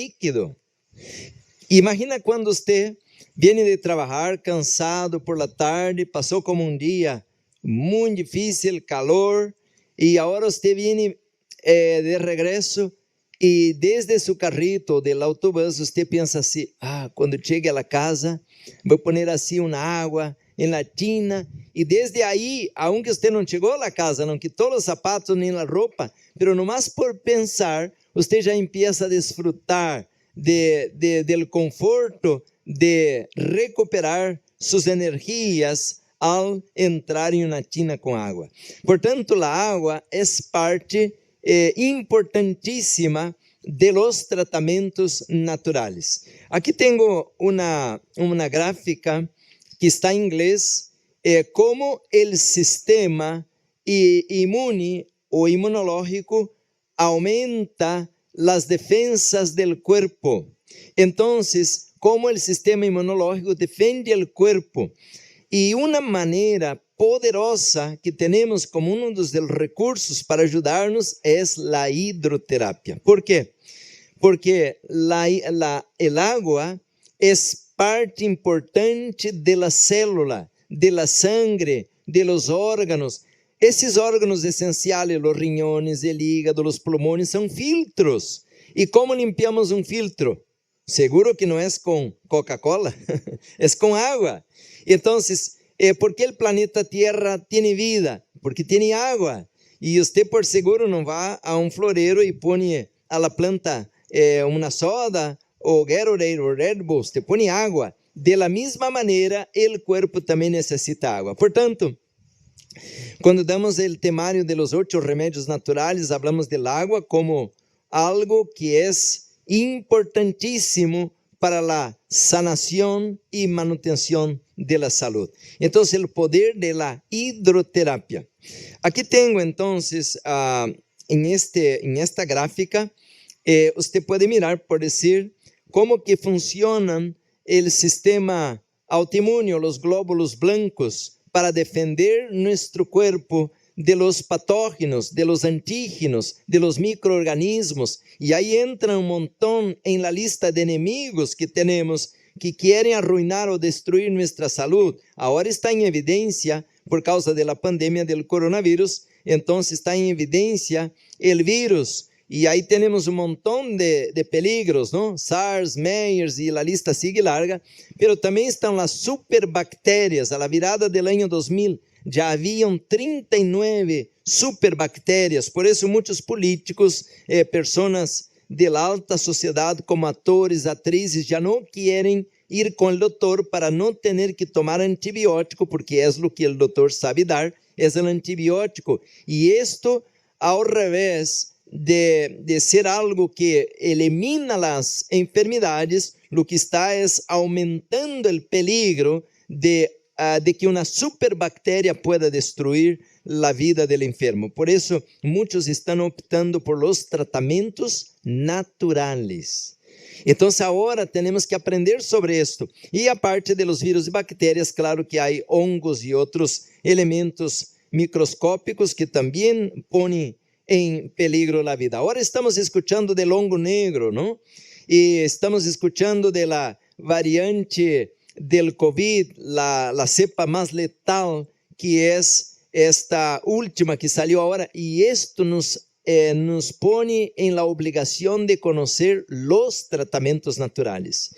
líquido. Imagina cuando usted viene de trabajar cansado por la tarde, pasó como un día muy difícil, calor, y ahora usted viene de regreso y desde su carrito del autobús usted piensa así, cuando llegue a la casa voy a poner así una agua en la tina, y desde ahí, aunque usted no llegó a la casa, no quitó los zapatos ni la ropa, pero nomás por pensar, usted ya empieza a disfrutar del conforto de recuperar sus energías al entrar en una tina con agua. Por tanto, la agua es parte importantísima de los tratamientos naturales. Aquí tengo una gráfica que está en inglés, cómo el sistema inmune o inmunológico aumenta las defensas del cuerpo. Entonces, cómo el sistema inmunológico defiende el cuerpo. Y una manera poderosa que tenemos como uno de los recursos para ayudarnos es la hidroterapia. ¿Por qué? Porque el agua es parte importante de la célula, de la sangre, de los órganos. Esses órganos essenciais, os riñones, o hígado, os pulmões, são filtros. E como limpiamos um filtro? Seguro que não é com Coca-Cola, é com água. Então, ¿por que o planeta Tierra tem vida? Porque tem água. E você, por seguro, não vai a um floreiro e põe a la planta uma soda, o Gatorade, o Red Bull, te põe água. De la misma maneira, o corpo também necessita água. Portanto, quando damos o temário de los 8 remédios naturais, hablamos del agua como algo que é importantíssimo para a sanação e manutenção de la salud. Então, o poder de la hidroterapia. Aqui tenho, então, em esta gráfica, você pode mirar, por dizer, como que funcionam o sistema autoinmune, os glóbulos blancos, para defender nosso corpo de los patógenos, de los antígenos, de los microorganismos. E aí entra montão em la lista de enemigos que temos, que querem arruinar ou destruir nossa saúde. Agora está em evidência, por causa da pandemia do coronavírus, então está em evidência o vírus. E aí temos montão de peligros, não? SARS, MERS, e a lista sigue larga, pero também estão as superbactérias. A la virada do ano 2000, já haviam 39 superbactérias. Por isso, muitos políticos, pessoas de alta sociedade, como atores, atrizes, já não querem ir com o doutor para não ter que tomar antibiótico, porque é o que o doutor sabe dar, é o antibiótico. E isto, ao revés de ser algo que elimina as enfermidades, o que está é aumentando o peligro de que uma superbactéria pueda destruir a vida do enfermo. Por isso, muitos estão optando por los tratamentos naturais. Então, agora temos que aprender sobre isto. E a parte de los vírus e bactérias, claro que há hongos e outros elementos microscópicos que também põem em peligro a vida. Agora estamos escutando del hongo negro, não? E estamos escutando de la variante del COVID, la cepa mais letal, que é esta última que salió agora, e isto nos põe em la obrigação de conhecer los tratamentos naturais.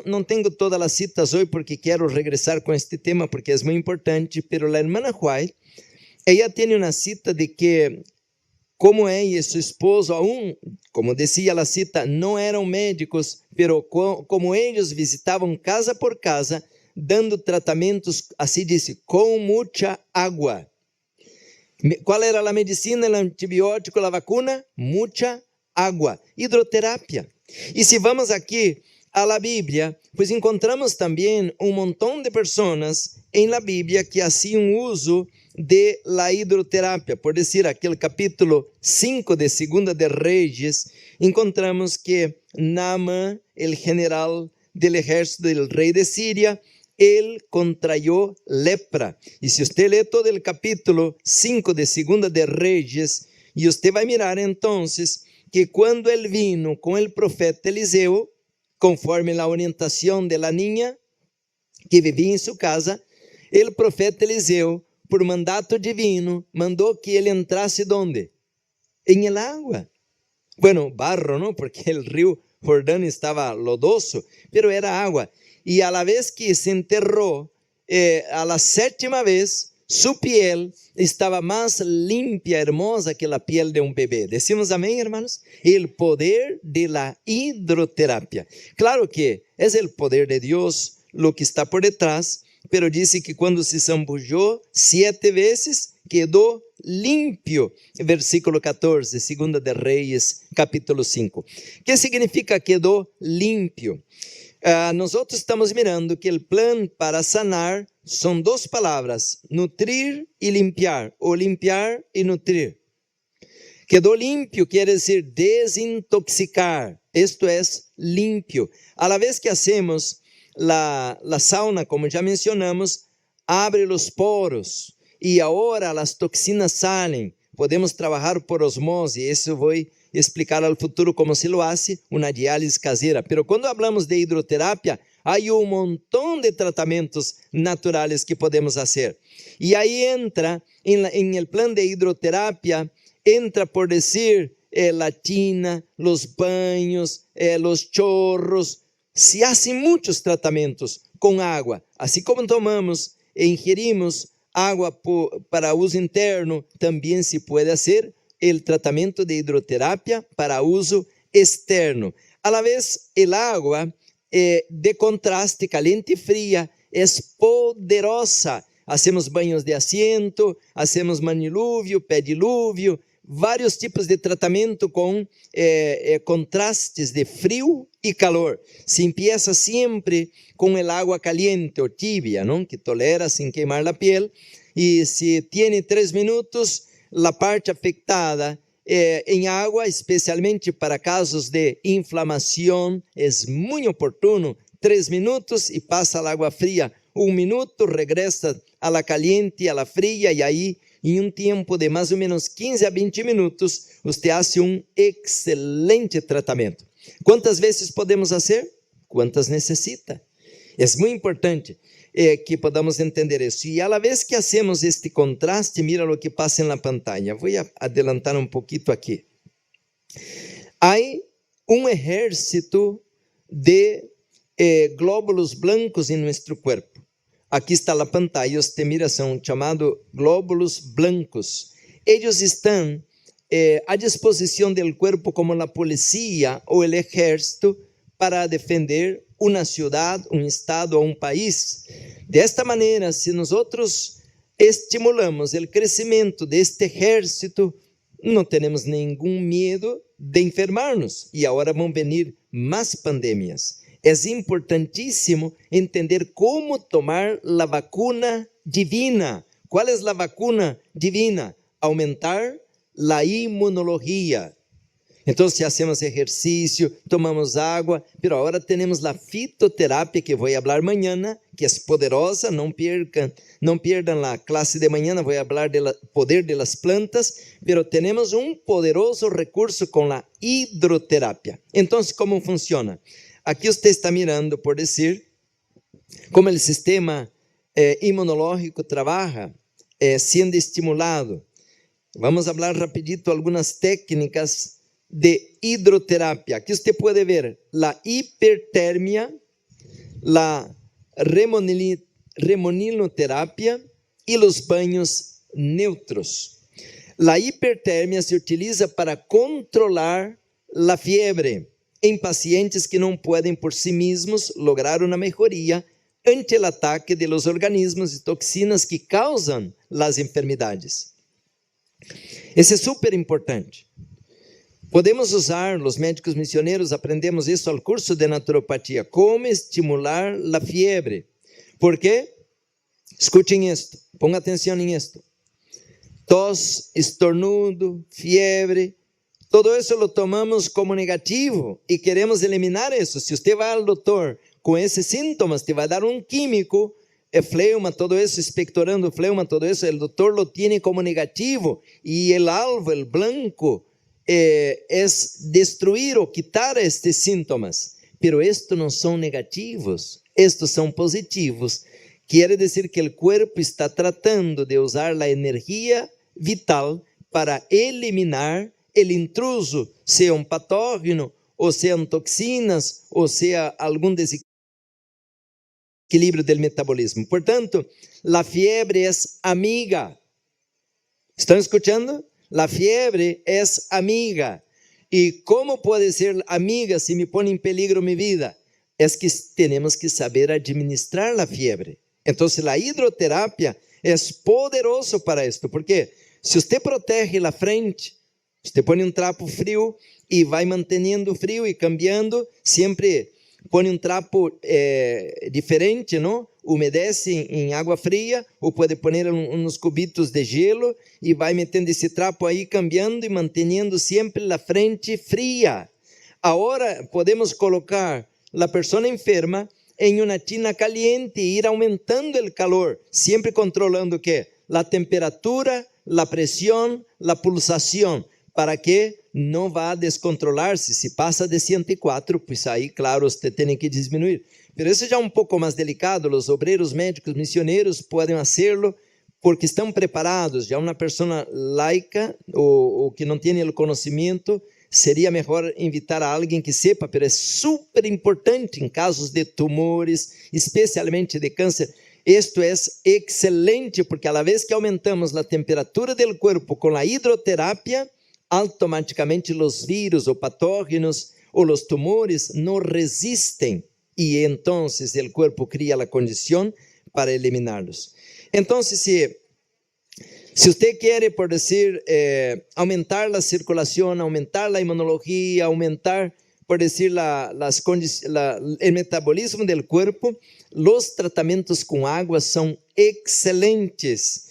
Não tenho todas as citas hoje porque quero regressar com este tema porque é muito importante, pero a hermana White, ella tem uma cita de que como ella e su esposo aún, como decía la cita, não eram médicos, pero como ellos visitavam casa por casa, dando tratamentos, assim disse, com muita água. Qual era a medicina, o antibiótico, a vacuna? Muita água. Hidroterapia. E se vamos aqui a la Bíblia, pues encontramos também montão de pessoas em la Bíblia que hacían uso de la hidroterapia. Por decir, aquele capítulo 5 de Segunda de Reyes, encontramos que Naamán, el general del ejército del rey de Siria, él contrayó lepra. Y si usted lee todo el capítulo 5 de Segunda de Reyes, y usted va a mirar entonces que cuando él vino con el profeta Eliseo, conforme la orientación de la niña que vivía en su casa, el profeta Eliseo, por mandato divino, mandó que él entrase ¿dónde? En el agua. Bueno, barro, ¿no? Porque el río Jordán estaba lodoso, pero era agua. Y a la vez que se enterró, a la 7ª vez, su piel estaba más limpia, hermosa que la piel de un bebé. Decimos amén, hermanos. El poder de la hidroterapia. Claro que es el poder de Dios lo que está por detrás, pero dice que cuando se zambulló 7 veces, quedó limpio. Versículo 14, Segunda de Reyes, capítulo 5. ¿Qué significa quedó limpio? Nosotros estamos mirando que el plan para sanar son 2 palabras, nutrir y limpiar, o limpiar y nutrir. Quedó limpio quiere decir desintoxicar, esto es limpio. A la vez que hacemos la sauna, como ya mencionamos, abre los poros y ahora las toxinas salen. Podemos trabajar por osmose, eso voy a explicar al futuro cómo se lo hace, una diálisis casera. Pero cuando hablamos de hidroterapia, hay un montón de tratamientos naturales que podemos hacer. Y ahí entra, en el plan de hidroterapia, entra por decir la tina, los baños, los chorros. Se hacen muchos tratamientos con agua. Así como tomamos e ingerimos agua para uso interno, también se puede hacer el tratamiento de hidroterapia para uso externo. A la vez, el agua de contraste caliente y fría es poderosa. Hacemos baños de asiento, hacemos maniluvio, pediluvio, vários tipos de tratamento com contrastes de frio e calor. Se empieza sempre com o água caliente ou tibia, ¿no? Que tolera sem queimar a piel, e se tem 3 minutos, a parte afetada em água, especialmente para casos de inflamação, é muito oportuno, 3 minutos e passa a água fria, 1 minuto, regressa a la caliente, a la fria, e aí em um tempo de mais ou menos 15 a 20 minutos, você faz um excelente tratamento. Quantas vezes podemos fazer? Quantas necessita. É muito importante que podamos entender isso. E a la vez que hacemos este contraste, mira o que passa na pantalla. Vou adelantar um pouquinho aqui. Há um exército de glóbulos blancos em nosso corpo. Aqui está a pantalla, você mira, são chamados glóbulos blancos. Eles estão à disposição do corpo como a polícia ou o exército para defender uma cidade, um estado ou um país. Desta maneira, se nós estimulamos o crescimento deste exército, não temos nenhum medo de enfermar-nos. E agora vão vir mais pandemias. É importantíssimo entender como tomar a vacuna divina. Qual é a vacuna divina? Aumentar a imunologia. Então, se hacemos exercício, tomamos água, mas agora temos a fitoterapia, que vou falar amanhã, que é poderosa, não perdam a classe de manhã, vou falar do poder das plantas, mas temos um poderoso recurso com a hidroterapia. Então, como funciona? Aqui você está mirando, por dizer, como o sistema imunológico trabalha, sendo estimulado. Vamos falar rapidito algumas técnicas de hidroterapia. Aqui você pode ver a hipertermia, a remoninoterapia e os banhos neutros. A hipertermia se utiliza para controlar a fiebre em pacientes que não podem por si mesmos lograr uma melhoria ante o ataque de los organismos e toxinas que causam as enfermidades. Isso é super importante. Podemos usar, os médicos missioneiros aprendemos isso ao curso de naturopatia, como estimular a fiebre. ¿Por quê? Escutem isto, ponga atenção em isto. Tos, estornudo, fiebre, todo isso lo tomamos como negativo e queremos eliminar isso. Se você vai ao doutor com esses sintomas, te vai dar um químico, fleuma, todo isso, expectorando fleuma, todo isso, o doutor lo tiene como negativo e o alvo, o blanco, es destruir o quitar estes síntomas, pero estos no son negativos, estos son positivos. Quiere decir que el cuerpo está tratando de usar la energía vital para eliminar el intruso, sea un patógeno, o sean toxinas, o sea algún desequilibrio del metabolismo. Por tanto, la fiebre es amiga. ¿Están escuchando? La fiebre es amiga. ¿Y cómo puede ser amiga si me pone en peligro mi vida? Es que tenemos que saber administrar la fiebre. Entonces la hidroterapia es poderoso para esto, porque si usted protege la frente, usted pone un trapo frío y va manteniendo frío y cambiando, siempre pone un trapo diferente, ¿no? Humedece en agua fría, o puede poner unos cubitos de hielo y va metiendo ese trapo ahí, cambiando y manteniendo siempre la frente fría. Ahora podemos colocar la persona enferma en una tina caliente e ir aumentando el calor, siempre controlando ¿qué? La temperatura, la presión, la pulsación, para que no va a descontrolarse. Si pasa de 104, pues ahí claro, usted tiene que disminuir. Pero eso ya es un poco más delicado. Los obreros médicos misioneros pueden hacerlo porque están preparados. Ya una persona laica o que no tiene el conocimiento, sería mejor invitar a alguien que sepa, pero es súper importante en casos de tumores, especialmente de cáncer. Esto es excelente porque a la vez que aumentamos la temperatura del cuerpo con la hidroterapia, automáticamente los virus o patógenos o los tumores no resisten y entonces el cuerpo crea la condición para eliminarlos. Entonces, si usted quiere, por decir, aumentar la circulación, aumentar la inmunología, aumentar, por decir, el metabolismo del cuerpo, los tratamientos con agua son excelentes.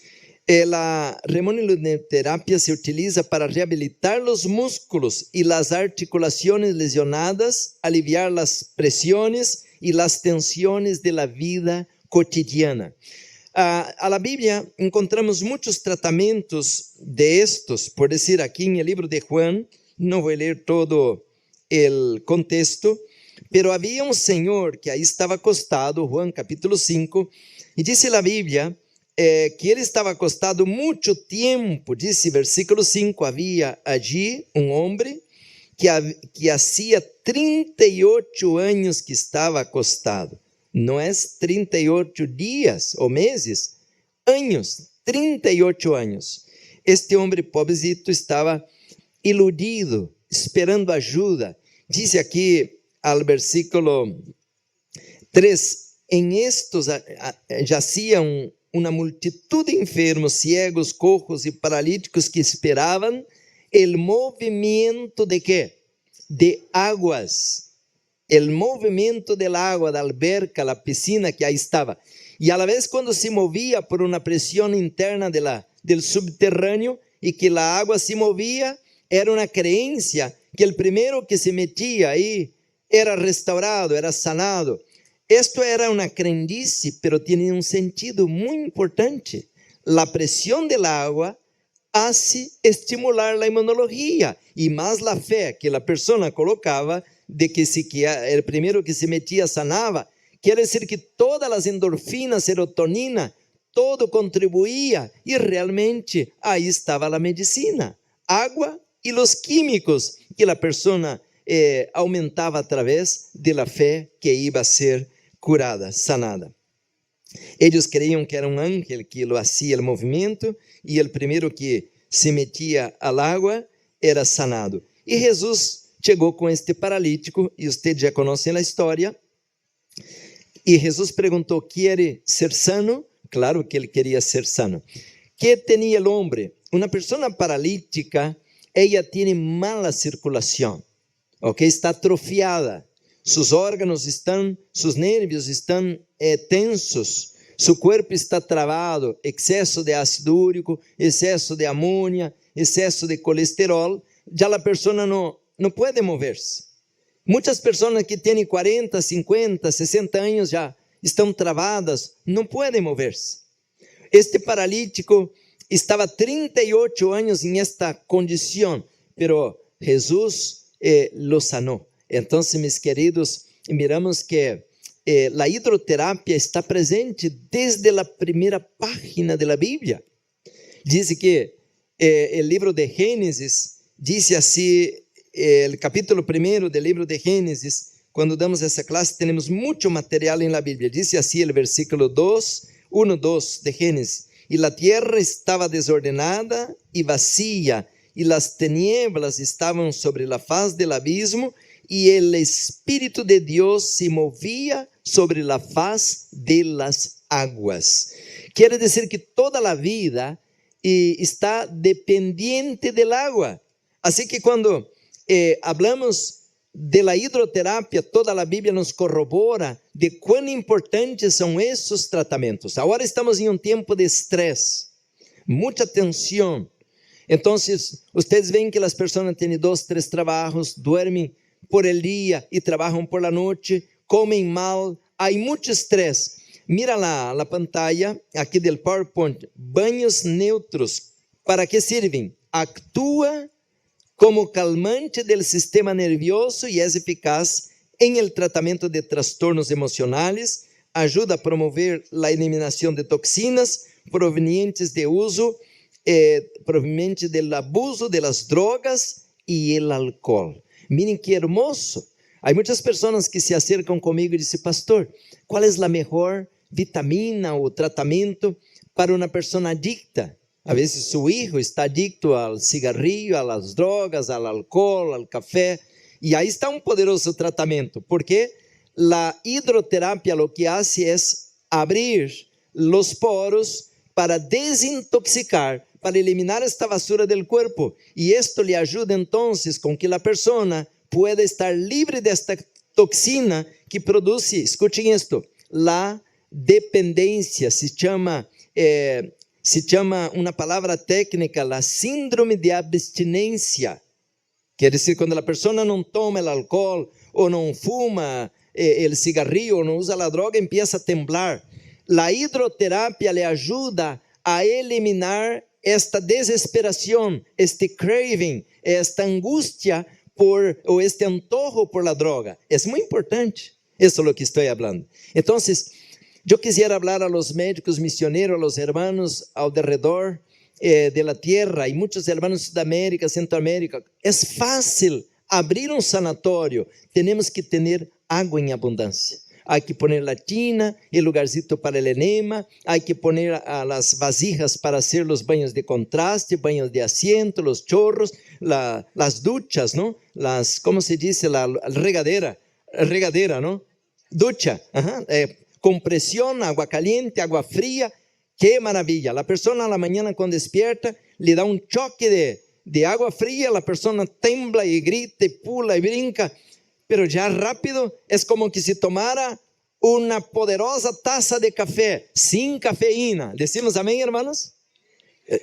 La remonitoterapia se utiliza para rehabilitar los músculos y las articulaciones lesionadas, aliviar las presiones y las tensiones de la vida cotidiana. A la Biblia encontramos muchos tratamientos de estos, por decir aquí en el libro de Juan, no voy a leer todo el contexto, pero había un señor que ahí estaba acostado, Juan capítulo 5, y dice la Biblia que ele estava acostado muito tempo. Dice versículo 5, havia allí um homem que hacía 38 anos que estava acostado. Não é 38 dias ou meses, anos, 38 anos. Este homem pobrecito estava iludido, esperando ajuda. Diz aqui ao versículo 3, em estos jaciam uma multitud de enfermos, ciegos, cojos e paralíticos que esperavam o movimento de quê? De águas. O movimento da água, da alberca, da piscina que aí estava. E a la vez, quando se movia por uma pressão interna del subterrâneo e que a água se movia, era uma crença que o primeiro que se metia aí era restaurado, era sanado. Esto era una crendice, pero tiene un sentido muy importante. La presión del agua hace estimular la inmunología y más la fe que la persona colocaba de que si el primero que se metía sanaba. Quiere decir que todas las endorfinas, serotonina, todo contribuía y realmente ahí estaba la medicina. Agua y los químicos que la persona aumentaba a través de la fe que iba a ser curada, sanada. Ellos creían que era un ángel que lo hacía el movimiento y el primero que se metía al agua era sanado. Y Jesús llegó con este paralítico y usted ya conoce la historia. Y Jesús preguntó, ¿quiere ser sano? Claro que él quería ser sano. ¿Qué tenía el hombre? Una persona paralítica, ella tiene mala circulación, ¿okay? Está atrofiada. Sus órganos están, sus nervios están tensos, su cuerpo está trabado, exceso de ácido úrico, exceso de amonia, exceso de colesterol, ya la persona no puede moverse. Muchas personas que tienen 40, 50, 60 años ya están trabadas, no pueden moverse. Este paralítico estaba 38 años en esta condición, pero Jesús lo sanó. Entonces, mis queridos, miramos que la hidroterapia está presente desde la primera página de la Biblia. Dice que el libro de Génesis, dice así, el capítulo 1 del libro de Génesis, cuando damos esa clase tenemos mucho material en la Biblia. Dice así el versículo 1-2 de Génesis: y la tierra estaba desordenada y vacía, y las tinieblas estaban sobre la faz del abismo, y el Espíritu de Dios se movía sobre la faz de las aguas. Quiere decir que toda la vida está dependiente del agua. Así que cuando hablamos de la hidroterapia, toda la Biblia nos corrobora de cuán importantes son esos tratamientos. Ahora estamos en un tiempo de estrés, mucha tensión. Entonces, ustedes ven que las personas tienen 2, 3 trabajos, duermen por el día y trabajan por la noche, comen mal, hay mucho estrés. Mira la pantalla aquí del PowerPoint: baños neutros. ¿Para qué sirven? Actúa como calmante del sistema nervioso y es eficaz en el tratamiento de trastornos emocionales. Ayuda a promover la eliminación de toxinas provenientes de uso, provenientes del abuso de las drogas y el alcohol. Miren qué hermoso. Hay muchas personas que se acercan conmigo y dicen: pastor, ¿cuál es la mejor vitamina o tratamiento para una persona adicta? A veces su hijo está adicto al cigarrillo, a las drogas, al alcohol, al café, y ahí está un poderoso tratamiento, porque la hidroterapia lo que hace es abrir los poros para desintoxicar, para eliminar esta basura del cuerpo, y esto le ayuda entonces con que la persona pueda estar libre de esta toxina que produce, escuchen esto, la dependencia. Se llama una palabra técnica, la síndrome de abstinencia. Quer decir, quando a persona não toma o álcool, ou não fuma o cigarrillo, ou não usa a droga, empieza a temblar. A hidroterapia le ajuda a eliminar esta desesperação, este craving, esta angústia ou este antojo por la droga. É muito importante. Isso é o que estou falando. Então, eu quisiera hablar a los médicos misioneros, a los hermanos alrededor de la tierra, y muchos hermanos de Sudamérica, Centroamérica. Es fácil abrir un sanatorio. Tenemos que tener agua en abundancia. Hay que poner la tina, el lugarcito para el enema, hay que poner a las vasijas para hacer los baños de contraste, baños de asiento, los chorros, las duchas, ¿no? ¿Cómo se dice? La regadera, ¿no? Ducha, con presión, agua caliente, agua fría. ¡Qué maravilla! La persona a la mañana cuando despierta le da un choque de agua fría, la persona tembla y grita y pula y brinca, pero ya rápido es como que si tomara una poderosa taza de café sin cafeína. ¿Decimos amén, hermanos?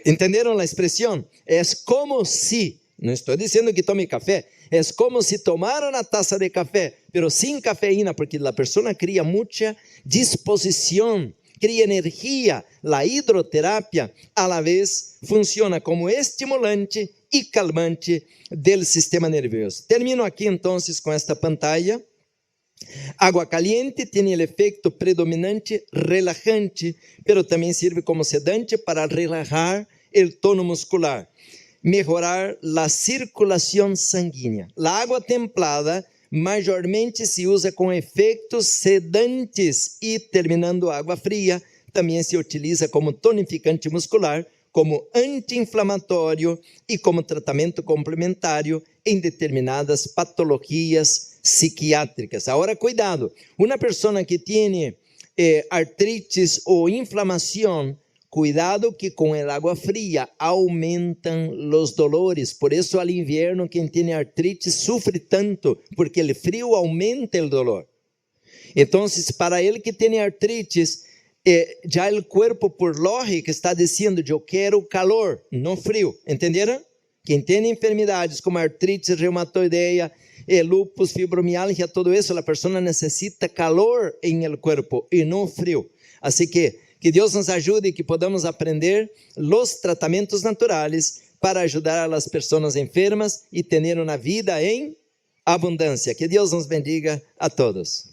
¿Entendieron la expresión? Es como si, no estoy diciendo que tome café, es como si tomara una taza de café, pero sin cafeína, porque la persona crea mucha disposición, crea energía. La hidroterapia a la vez funciona como estimulante y calmante del sistema nervioso. Termino aquí entonces con esta pantalla. Agua caliente tiene el efecto predominante relajante, pero también sirve como sedante para relajar el tono muscular, mejorar la circulación sanguínea. La agua templada mayormente se usa con efectos sedantes y, terminando agua fría, también se utiliza como tonificante muscular, como antiinflamatorio y como tratamiento complementario en determinadas patologías psiquiátricas. Ahora, cuidado, una persona que tiene artritis o inflamación, cuidado que con el agua fría aumentan los dolores. Por eso al invierno quien tiene artritis sufre tanto, porque el frío aumenta el dolor. Entonces, para el que tiene artritis, ya el cuerpo por lógica está diciendo: yo quiero calor, no frío. ¿Entendieron? Quien tiene enfermedades como artritis reumatoidea, lupus, fibromialgia, todo eso, la persona necesita calor en el cuerpo y no frío. Así que Dios nos ayude y que podamos aprender los tratamientos naturales para ajudar a las pessoas enfermas e ter uma vida em abundância. Que Deus nos bendiga a todos.